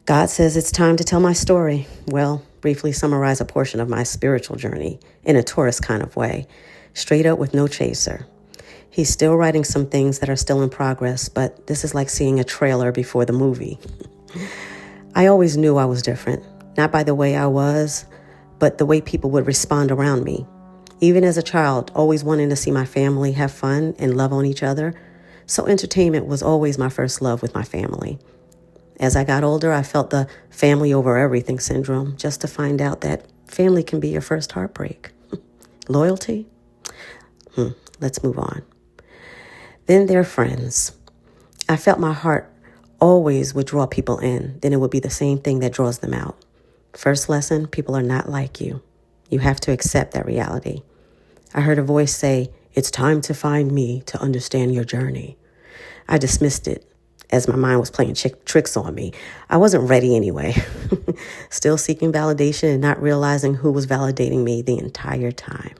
God says it's time to tell my story. Well, briefly summarize a portion of my spiritual journey in a tourist kind of way, straight up with no chaser. He's still writing some things that are still in progress, but this is like seeing a trailer before the movie. I always knew I was different, not by the way I was, but the way people would respond around me. Even as a child, always wanting to see my family have fun and love on each other. So entertainment was always my first love with my family. As I got older, I felt the family over everything syndrome, just to find out that family can be your first heartbreak. Loyalty? Let's move on. Then there are friends. I felt my heart always would draw people in, then it would be the same thing that draws them out. First lesson, people are not like you. You have to accept that reality. I heard a voice say, "It's time to find me to understand your journey." I dismissed it as my mind was playing tricks on me. I wasn't ready anyway. Still seeking validation and not realizing who was validating me the entire time.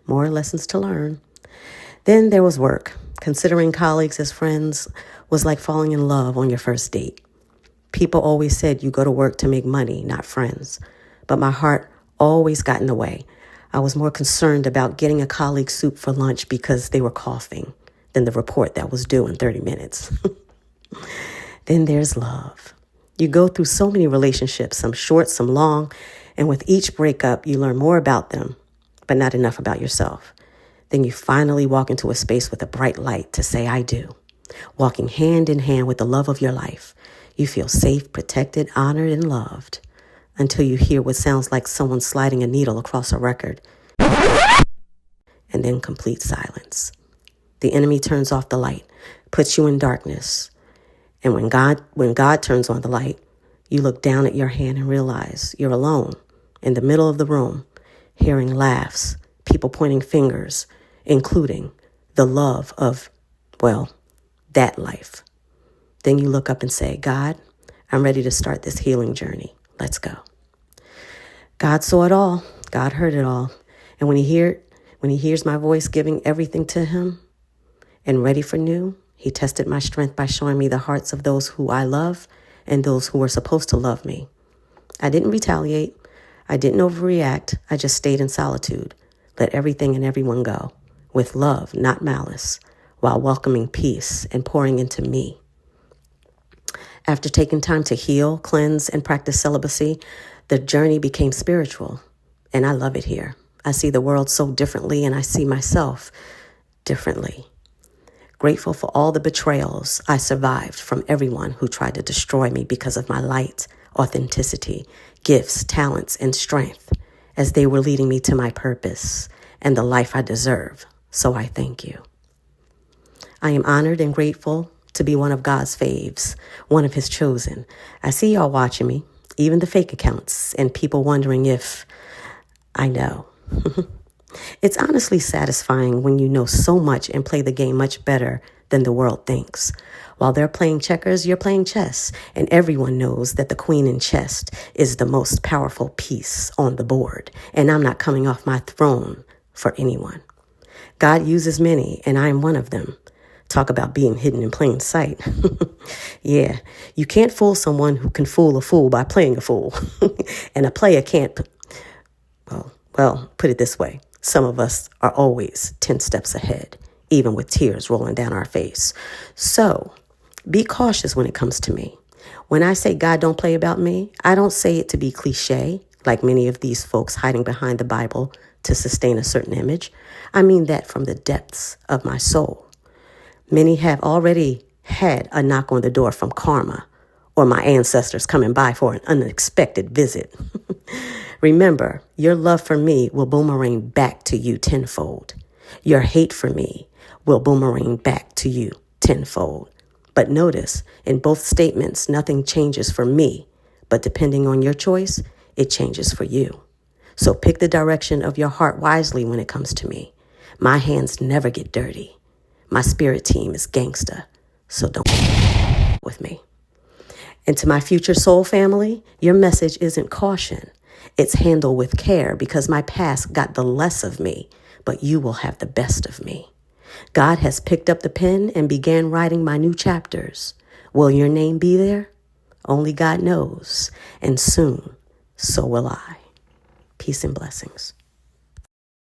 More lessons to learn. Then there was work. Considering colleagues as friends was like falling in love on your first date. People always said you go to work to make money, not friends. But my heart always got in the way. I was more concerned about getting a colleague soup for lunch because they were coughing than the report that was due in 30 minutes. Then there's love. You go through so many relationships, some short, some long, and with each breakup, you learn more about them, but not enough about yourself. Then you finally walk into a space with a bright light to say, "I do." Walking hand in hand with the love of your life. You feel safe, protected, honored, and loved until you hear what sounds like someone sliding a needle across a record. And then complete silence. The enemy turns off the light, puts you in darkness. And when God turns on the light, you look down at your hand and realize you're alone in the middle of the room, hearing laughs, people pointing fingers, including the love of, well, that life. Then you look up and say, "God, I'm ready to start this healing journey. Let's go." God saw it all. God heard it all. And when he hears my voice giving everything to him and ready for new, he tested my strength by showing me the hearts of those who I love and those who were supposed to love me. I didn't retaliate. I didn't overreact. I just stayed in solitude. Let everything and everyone go with love, not malice, while welcoming peace and pouring into me. After taking time to heal, cleanse, and practice celibacy, the journey became spiritual, and I love it here. I see the world so differently, and I see myself differently. Grateful for all the betrayals I survived from everyone who tried to destroy me because of my light, authenticity, gifts, talents, and strength, as they were leading me to my purpose and the life I deserve. So I thank you. I am honored and grateful to be one of God's faves, one of his chosen. I see y'all watching me, even the fake accounts, and people wondering if I know. It's honestly satisfying when you know so much and play the game much better than the world thinks. While they're playing checkers, you're playing chess, and everyone knows that the queen in chess is the most powerful piece on the board, and I'm not coming off my throne for anyone. God uses many, and I am one of them. Talk about being hidden in plain sight. Yeah, you can't fool someone who can fool a fool by playing a fool. And a player can't, put it this way. Some of us are always 10 steps ahead, even with tears rolling down our face. So be cautious when it comes to me. When I say God don't play about me, I don't say it to be cliche, like many of these folks hiding behind the Bible to sustain a certain image. I mean that from the depths of my soul. Many have already had a knock on the door from karma or my ancestors coming by for an unexpected visit. Remember, your love for me will boomerang back to you tenfold. Your hate for me will boomerang back to you tenfold. But notice, in both statements, nothing changes for me, but depending on your choice, it changes for you. So pick the direction of your heart wisely when it comes to me. My hands never get dirty. My spirit team is gangsta, so don't with me. And to my future soul family, your message isn't caution. It's handle with care because my past got the less of me, but you will have the best of me. God has picked up the pen and began writing my new chapters. Will your name be there? Only God knows, and soon, so will I. Peace and blessings.